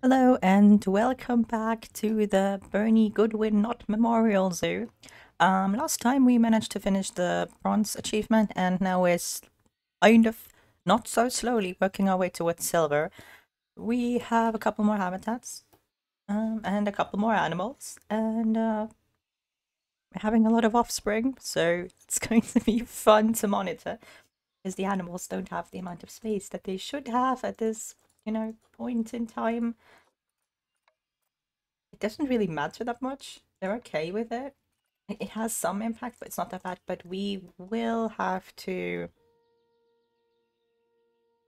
Hello and welcome back to the Bernie Goodwin Not Memorial Zoo. Last time we managed to finish the bronze achievement and now we're kind of not so slowly working our way towards silver. We have a couple more habitats and a couple more animals and we're having a lot of offspring, so it's going to be fun to monitor because the animals don't have the amount of space that they should have at this, point in time. It doesn't really matter that much. They're okay with it. It has some impact, but it's not that bad. But we will have to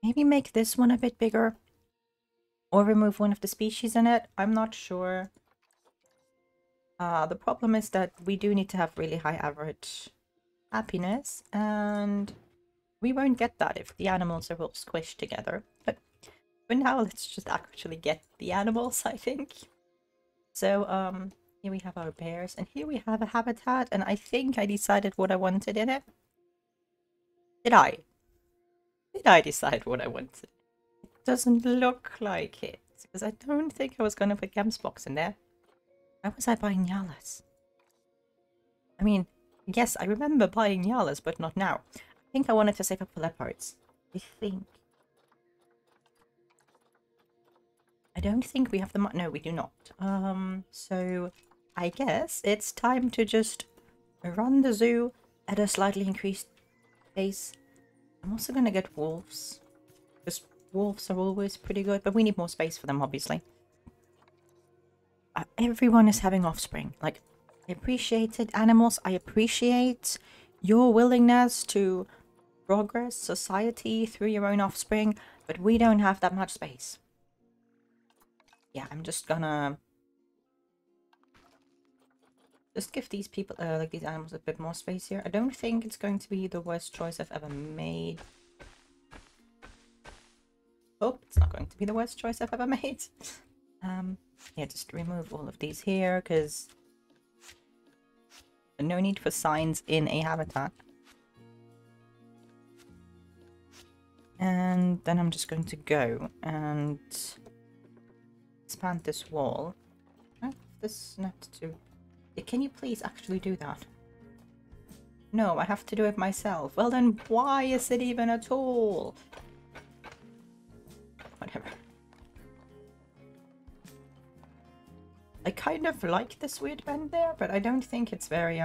maybe make this one a bit bigger or remove one of the species in it. I'm not sure. The problem is that we do need to have really high average happiness, and we won't get that if the animals are all squished together. But for now, let's just actually get the animals, I think. So, here we have our bears, and here we have a habitat, and I think I decided what I wanted in it. Did I? Did I decide what I wanted? It doesn't look like it, because I don't think I was going to put Gemsbox in there. Why was I buying Yalas? I mean, yes, I remember buying Yalas, but not now. I think I wanted to save up for leopards. I think. I don't think we have the money. No, we do not. So I guess it's time to just run the zoo at a slightly increased pace. I'm also gonna get wolves, because wolves are always pretty good, but we need more space for them, obviously. Everyone is having offspring. Like, I appreciate it, animals. I appreciate your willingness to progress society through your own offspring, but we don't have that much space. Yeah, I'm just gonna just give these people, like these animals, a bit more space here. I don't think it's going to be the worst choice I've ever made. Hope it's not going to be the worst choice I've ever made. Yeah, just remove all of these here, because no need for signs in a habitat. And then I'm just going to go and expand this wall. I have this net too. Can you please actually do that? No, I have to do it myself. Well then, why is it even a tool? Whatever. I kind of like this weird bend there, but I don't think it's very,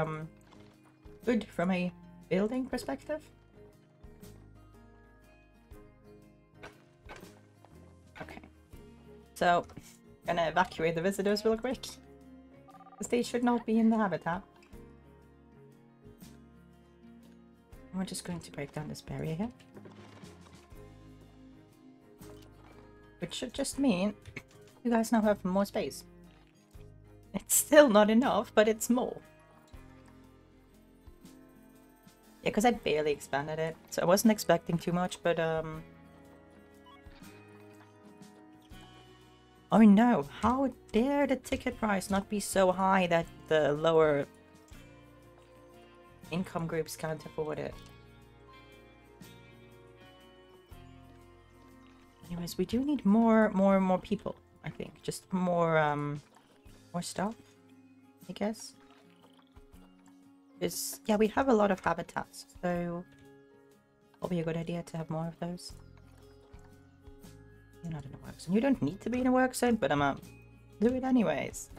good from a building perspective. Okay. So, gonna evacuate the visitors real quick. Because they should not be in the habitat. We're just going to break down this barrier here. Which should just mean you guys now have more space. It's still not enough, but it's more. Yeah, because I barely expanded it, so I wasn't expecting too much, but oh no, how dare the ticket price not be so high that the lower income groups can't afford it? Anyways, we do need more people, I think. Just more stuff, I guess. Because, yeah, we have a lot of habitats, so probably a good idea to have more of those. You're not in a work zone. You don't need to be in a work zone, but I'm gonna do it anyways.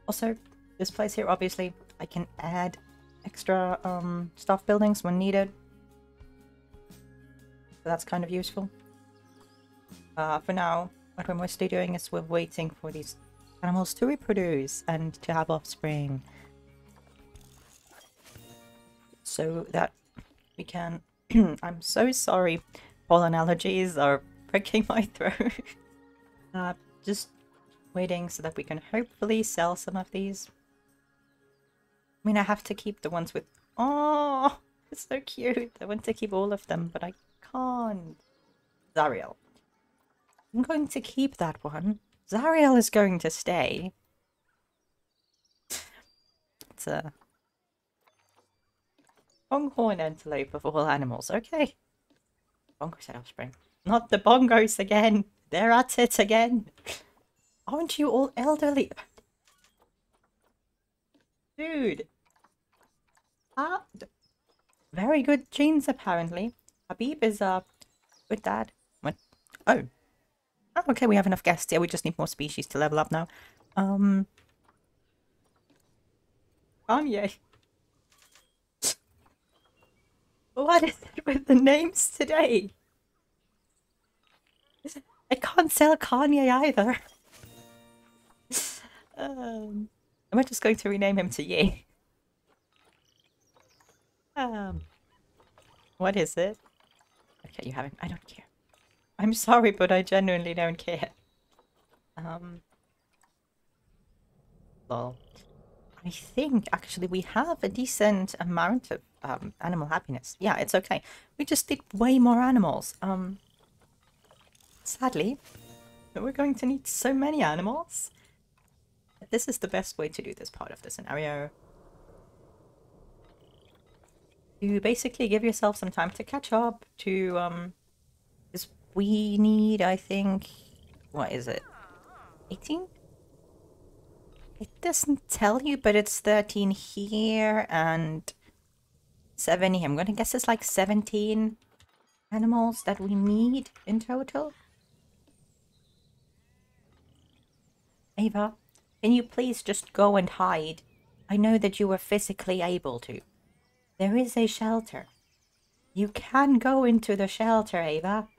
Also, this place here, obviously, I can add extra staff buildings when needed. So that's kind of useful. For now, what we're mostly doing is we're waiting for these animals to reproduce and to have offspring. So that we can... I'm so sorry. Pollen allergies are pricking my throat. Just waiting so that we can hopefully sell some of these. I mean, I have to keep the ones with... Oh, it's so cute. I want to keep all of them, but I can't. Zariel. I'm going to keep that one. Zariel is going to stay. It's a pronghorn antelope of all animals. Okay. Bongos had offspring. Not the bongos again. They're at it again. Aren't you all elderly? Dude. Ah, very good genes, apparently. Habib is, good dad. What? Oh. Oh, okay, we have enough guests. Yeah, we just need more species to level up now. Kanye. What is it with the names today? I can't sell Kanye either. Am I just going to rename him to Ye? What is it? Okay, you have him. I don't care. I'm sorry, but I genuinely don't care. Lol. I think actually we have a decent amount of animal happiness. Yeah, it's okay. We just did way more animals. Sadly, we're going to need so many animals. This is the best way to do this part of the scenario. You basically give yourself some time to catch up to because we need, I think, what is it? 18? It doesn't tell you, but it's 13 here and 7 here. I'm gonna guess it's like 17 animals that we need in total. Ava, can you please just go and hide? I know that you were physically able to. There is a shelter. You can go into the shelter, Ava.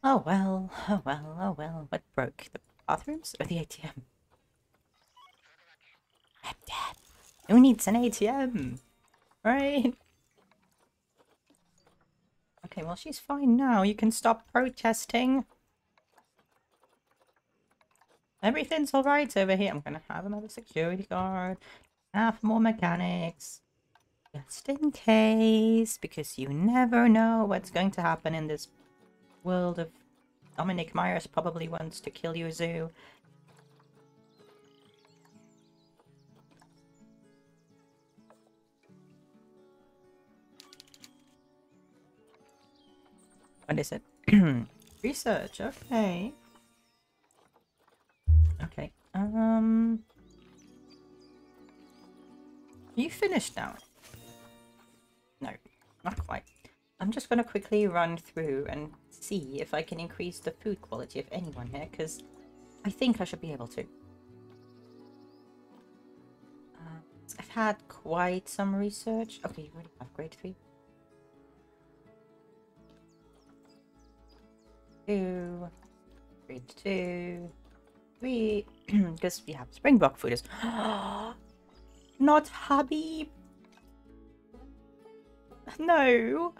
Oh well, oh well, oh well. What broke? The bathrooms or the ATM? I'm dead. Who needs an ATM? Right? Okay, well, she's fine now. You can stop protesting. Everything's alright over here. I'm gonna have another security guard. Have more mechanics. Just in case, because you never know what's going to happen in this world of Dominic Myers probably wants to kill your zoo. What is it? Research, okay. Okay, are you finished now? No, not quite. I'm just gonna quickly run through and see if I can increase the food quality of anyone here, because I think I should be able to. I've had quite some research. Okay, you already have grade 3. 2, grade 2, 3, because we have Springbok food is not Habib. No,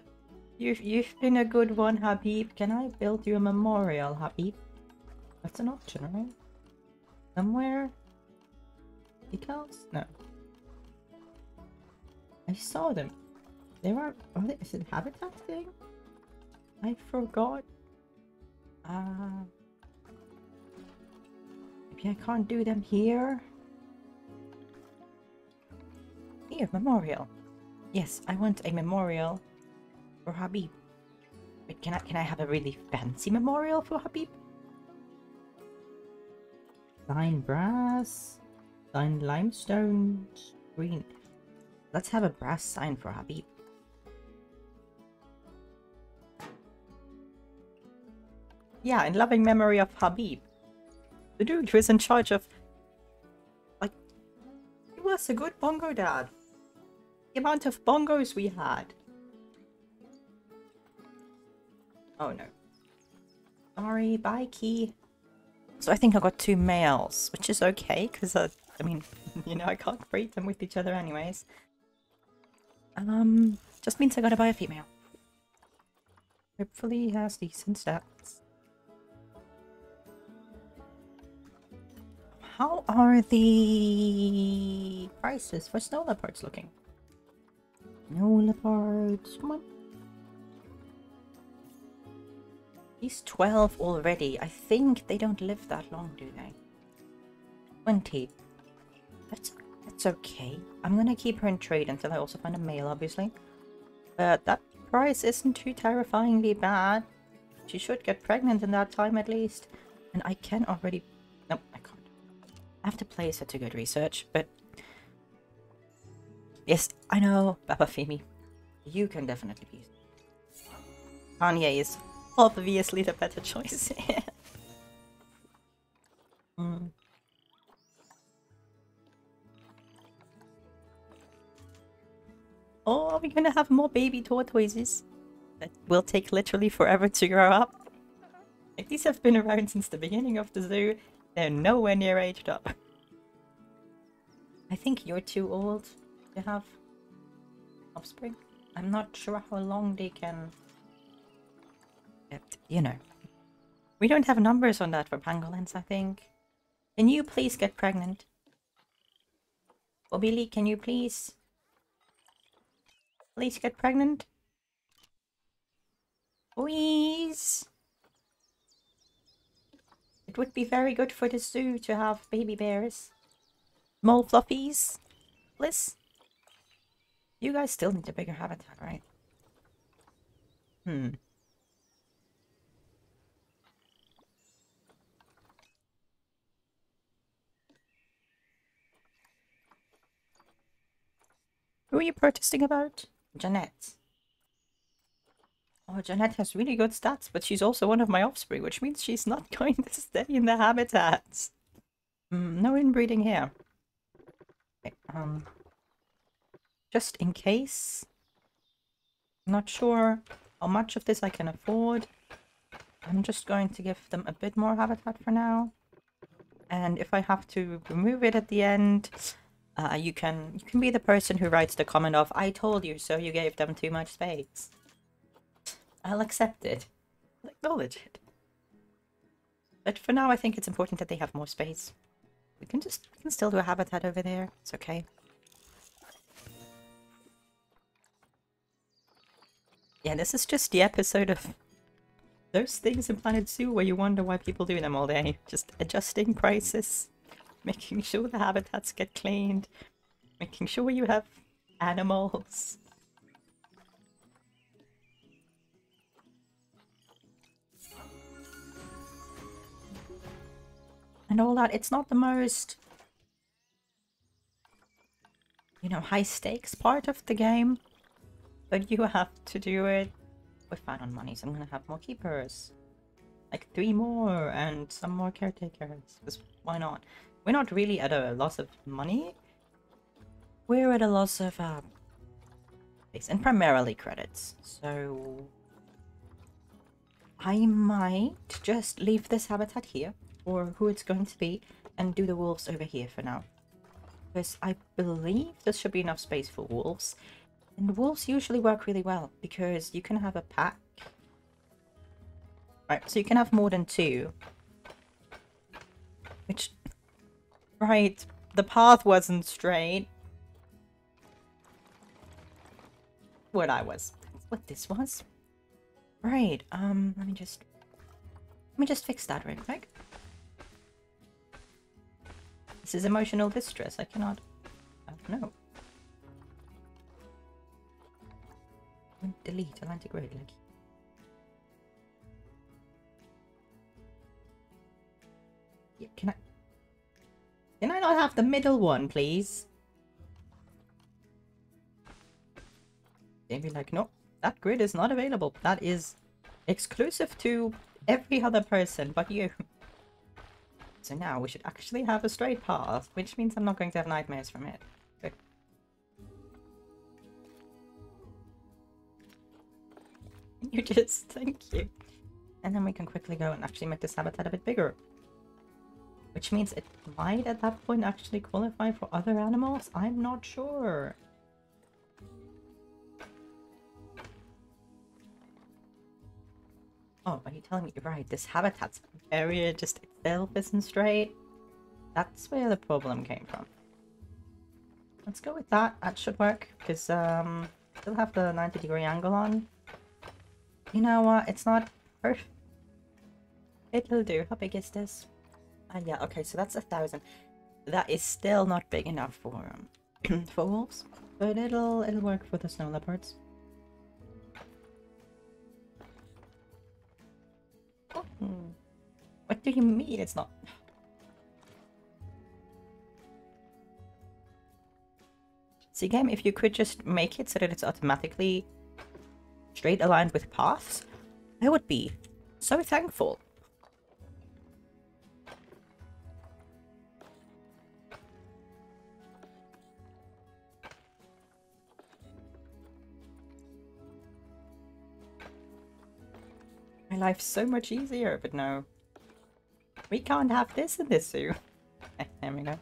you've been a good one, Habib. Can I build you a memorial, Habib? That's an option, right? Somewhere? Decals? No. I saw them. They were. Is it habitat thing? I forgot. Maybe I can't do them here. Here, memorial. Yes, I want a memorial for Habib. Wait, can I have a really fancy memorial for Habib? Sign brass, sign limestone, green. Let's have a brass sign for Habib. Yeah, in loving memory of Habib. The dude who is in charge of... Like, he was a good bongo dad. The amount of bongos we had. Oh no. Sorry, bye key. So I think I got 2 males, which is okay, because I mean, you know, I can't breed them with each other anyways. Just means I gotta buy a female. Hopefully he has decent stats. How are the prices for snow leopards looking? No leopards, come on. He's 12 already. I think they don't live that long, do they? 20. That's okay. I'm gonna keep her in trade until I also find a male, obviously. But that price isn't too terrifyingly bad. She should get pregnant in that time at least. And I can already... Nope, I can't. I have to place her to good research, but... Yes, I know, Papa Femi. You can definitely be. Kanye is obviously the better choice here. Mm. Oh, are we gonna have more baby tortoises? That will take literally forever to grow up. Like, these have been around since the beginning of the zoo. They're nowhere near aged up. I think you're too old to have offspring. I'm not sure how long they can... But, you know. We don't have numbers on that for pangolins, I think. Can you please get pregnant? Bobby Lee, can you please get pregnant? Please! It would be very good for the zoo to have baby bears. Small fluffies. Bliss. You guys still need a bigger habitat, right? Hmm. Who are you protesting about? Jeanette. Oh, Jeanette has really good stats, but she's also one of my offspring, which means she's not going to stay in the habitats. No inbreeding here. Okay, just in case. I'm not sure how much of this I can afford. I'm just going to give them a bit more habitat for now. And if I have to remove it at the end, you can be the person who writes the comment of, I told you so, you gave them too much space. I'll accept it. I'll acknowledge it. But for now, I think it's important that they have more space. We can still do a habitat over there. It's okay. Yeah, this is just the episode of those things in Planet Zoo where you wonder why people do them all day. Just adjusting prices, making sure the habitats get cleaned, making sure you have animals. And all that. It's not the most, you know, high stakes part of the game, but you have to do it. We're fine on money, so I'm gonna have more keepers. Like 3 more and some more caretakers. Because why not? We're not really at a loss of money. We're at a loss of space and primarily credits. So I might just leave this habitat here, or who it's going to be, and do the wolves over here for now. Because I believe this should be enough space for wolves. And wolves usually work really well, because you can have a pack. Right, so you can have more than 2. Which... Right, the path wasn't straight. What I was. That's what this was. Right, let me just fix that real quick. This is emotional distress, I cannot... no. Delete Atlantic Road, like... Yeah, can I not have the middle one, please? They'd be like, no, that grid is not available. That is exclusive to every other person but you. So now we should actually have a straight path, which means I'm not going to have nightmares from it. Good. You just, thank you. And then we can quickly go and actually make this habitat a bit bigger. Which means it might at that point actually qualify for other animals? I'm not sure. Oh, are you telling me you're right? This habitat's area just itself isn't straight? That's where the problem came from. Let's go with that. That should work, because still have the 90-degree angle on. You know what? It's not perfect. It'll do. How big is this? Yeah, okay, so that's 1,000. That is still not big enough for for wolves, but it'll work for the snow leopards. do you mean it's not? See, game, if you could just make it so that it's automatically straight aligned with paths, I would be so thankful. My life's so much easier, but no. We can't have this in this zoo. There we go.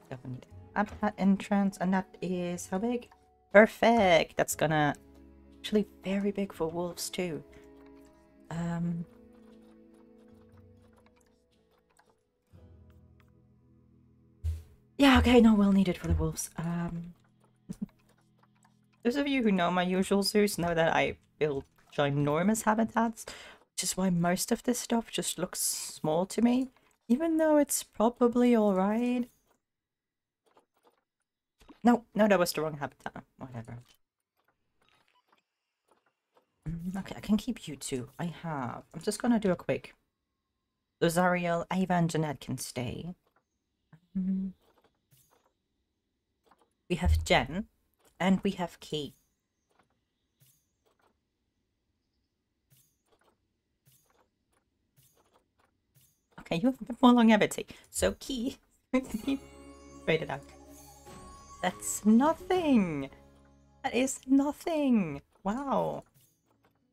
Definitely. Habitat entrance, and that is how big? Perfect! That's gonna... actually very big for wolves too. Yeah, okay, no, well needed for the wolves. Those of you who know my usual zoos know that I build ginormous habitats, which is why most of this stuff just looks small to me, even though it's probably alright. No, that was the wrong habitat. Whatever. Okay, I can keep you two. I have. I'm just gonna do a quick. Lozariel, Ava, and Jeanette can stay. We have Jen, and we have Key. Okay, you have a bit more longevity. So Key, wait it out. That's nothing. That is nothing. Wow.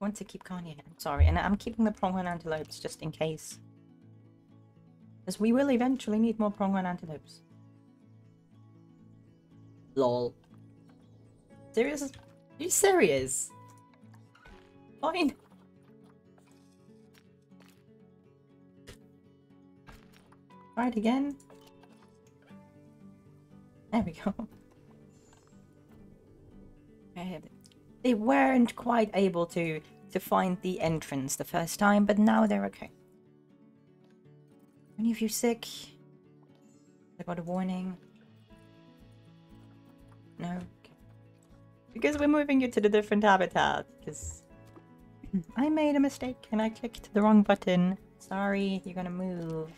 I want to keep Kanye. I'm sorry, and I'm keeping the pronghorn antelopes just in case. Because we will eventually need more pronghorn antelopes. Lol. Serious? Are you serious? Fine. Try it again. There we go. They weren't quite able to find the entrance the first time, but now they're okay. Any of you sick? I got a warning. No? Okay. Because we're moving you to the different habitat, because I made a mistake and I clicked the wrong button. Sorry, you're gonna move.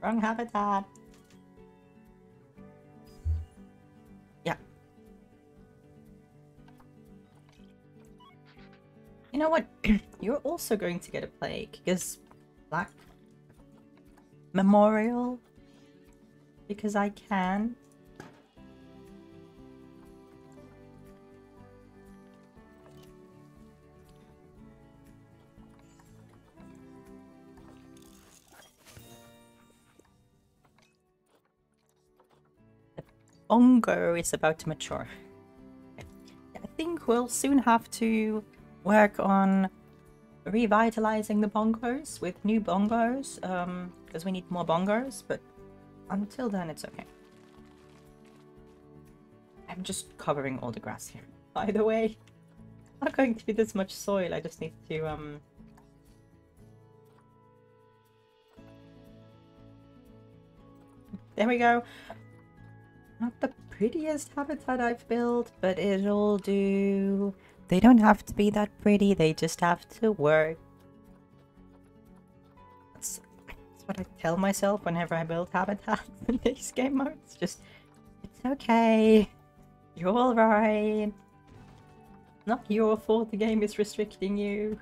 Wrong habitat. Yeah. You know what? You're also going to get a plague, because Black Memorial, because I can. The bongo is about to mature. I think we'll soon have to work on revitalizing the bongos with new bongos, because we need more bongos, but until then it's okay. I'm just covering all the grass here, by the way. Not going to be this much soil, I just need to there we go. Not the prettiest habitat I've built, but it'll do. They don't have to be that pretty, they just have to work. That's what I tell myself whenever I build habitats in these game modes. Just, it's okay. You're alright. Not your fault the game is restricting you.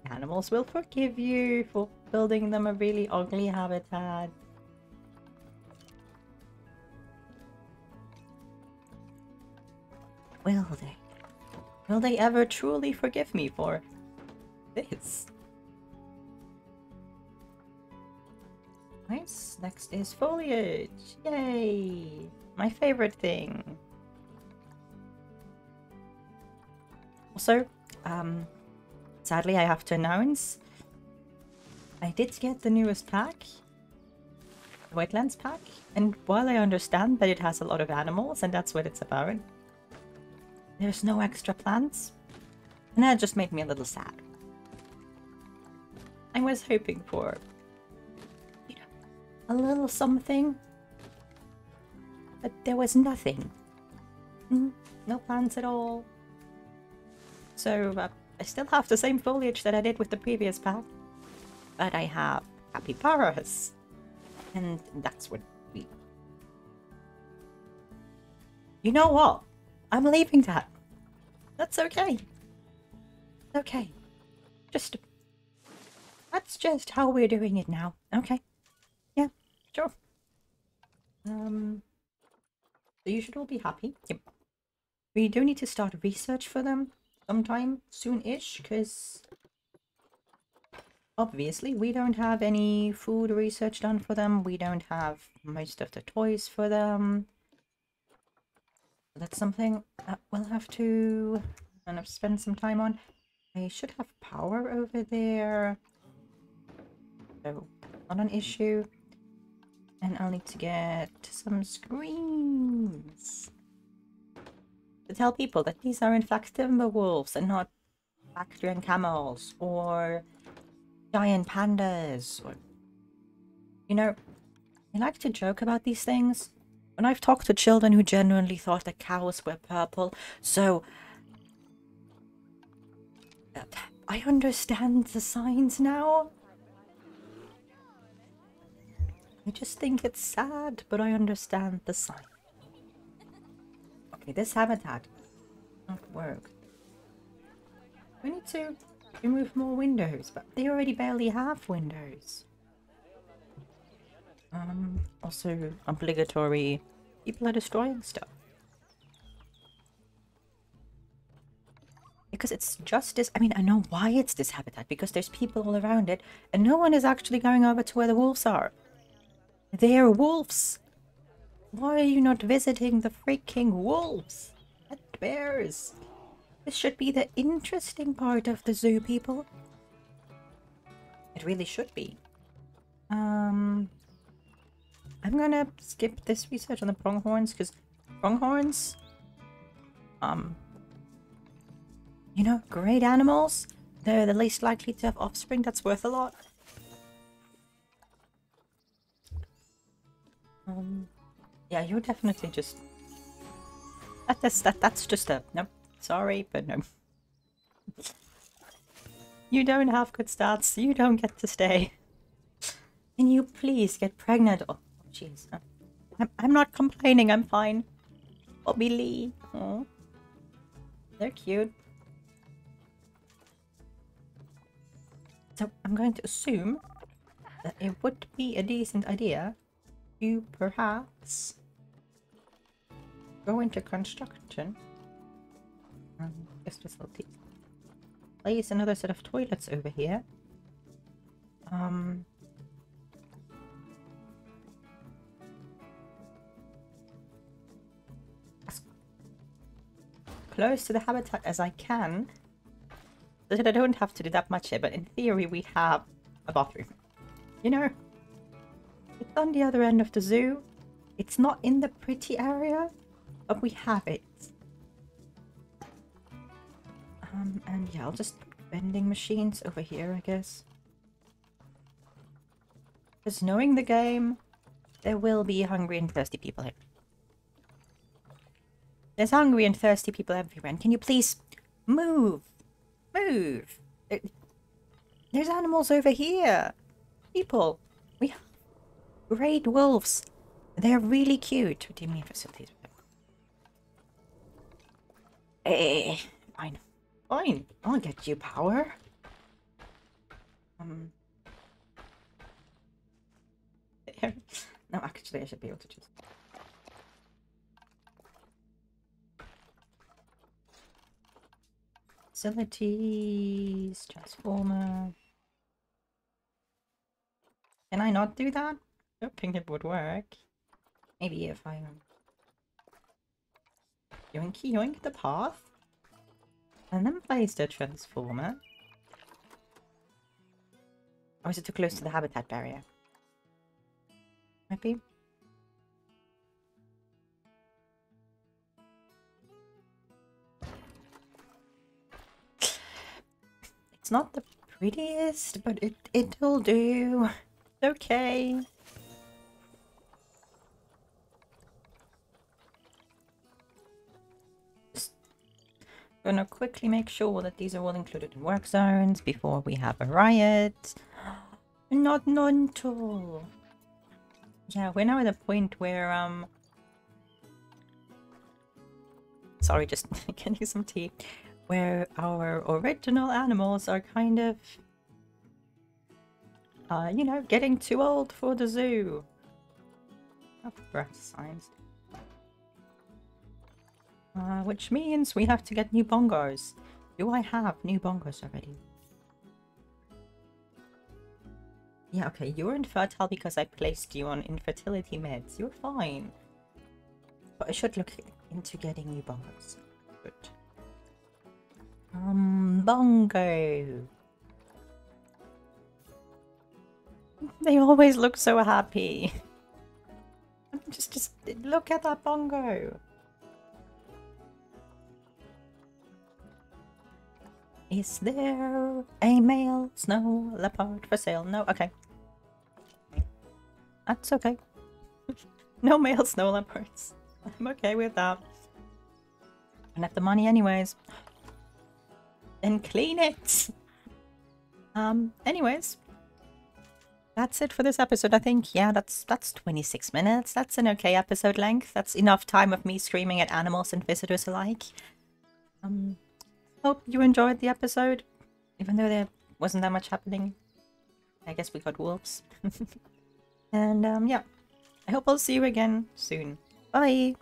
Animals will forgive you for building them a really ugly habitat. Will they? Will they ever truly forgive me for this? Nice. Next is foliage. Yay! My favorite thing. Also, sadly I have to announce I did get the newest pack, the Wetlands pack, and while I understand that it has a lot of animals and that's what it's about, there's no extra plants, and that just made me a little sad. I was hoping for, you know, a little something, but there was nothing. No plants at all. So I still have the same foliage that I did with the previous pack. But I have capybaras. And that's what we... You know what? I'm leaving that. That's okay. Okay. Just... That's just how we're doing it now. Okay. Yeah, sure. So you should all be happy. Yep. We do need to start research for them sometime soon-ish, because obviously we don't have any food research done for them. We don't have most of the toys for them. That's something that we'll have to kind of spend some time on. I should have power over there, so not an issue. And I'll need to get some screens to tell people that these are in fact timber wolves and not Bactrian camels or giant pandas. Or, you know, I like to joke about these things. When I've talked to children who genuinely thought that cows were purple, so I understand the signs now. I just think it's sad, but I understand the sign. Okay, this habitat not work. We need to remove more windows, but they already barely have windows. Also obligatory. People are destroying stuff. Because it's just this. I mean, I know why it's this habitat, because there's people all around it, and no one is actually going over to where the wolves are. They're wolves. Why are you not visiting the freaking wolves? And bears. This should be the interesting part of the zoo, people. It really should be. I'm gonna skip this research on the pronghorns, because pronghorns, you know, great animals. They're the least likely to have offspring that's worth a lot. Yeah, you're definitely just... That's just a... Nope. Sorry, but no. You don't have good stats. You don't get to stay. Can you please get pregnant? Oh, jeez. I'm not complaining. I'm fine. Bobby Lee. Oh, they're cute. So I'm going to assume that it would be a decent idea to perhaps go into construction. Guest facilities. Place another set of toilets over here. As close to the habitat as I can, so that I don't have to do that much here, but in theory we have a bathroom. You know, it's on the other end of the zoo. It's not in the pretty area, but we have it. And yeah, I'll just put vending machines over here, I guess. Because knowing the game, there will be hungry and thirsty people here. There's hungry and thirsty people everywhere. And can you please move? Move! There's animals over here. People. We have great wolves. They're really cute. What do you mean facilities? Fine. Fine. I'll get you power. There. No, actually, I should be able to just... Facilities, transformer. Can I not do that? I don't think it would work. Maybe if I... Yoinky yoink the path. And then place the transformer. Or is it too close to the habitat barrier? Maybe. It's not the prettiest, but it'll do. Okay. Gonna quickly make sure that these are all included in work zones before we have a riot. Not Nonto. Yeah, we're now at a point where sorry, just getting some tea. Where our original animals are kind of you know, getting too old for the zoo. Oh, breath signs. Which means we have to get new bongos. Do I have new bongos already? Yeah, okay, you're infertile because I placed you on infertility meds. You're fine. But I should look into getting new bongos. Good. Bongo. They always look so happy. Just look at that bongo. Is there a male snow leopard for sale? No? Okay. That's okay. No male snow leopards. I'm okay with that. I don't have the money anyways. Then clean it! Anyways. That's it for this episode, I think. Yeah, that's 26 minutes. That's an okay episode length. That's enough time of me screaming at animals and visitors alike. Hope you enjoyed the episode, even though there wasn't that much happening. I guess we got wolves. And yeah, I hope I'll see you again soon. Bye!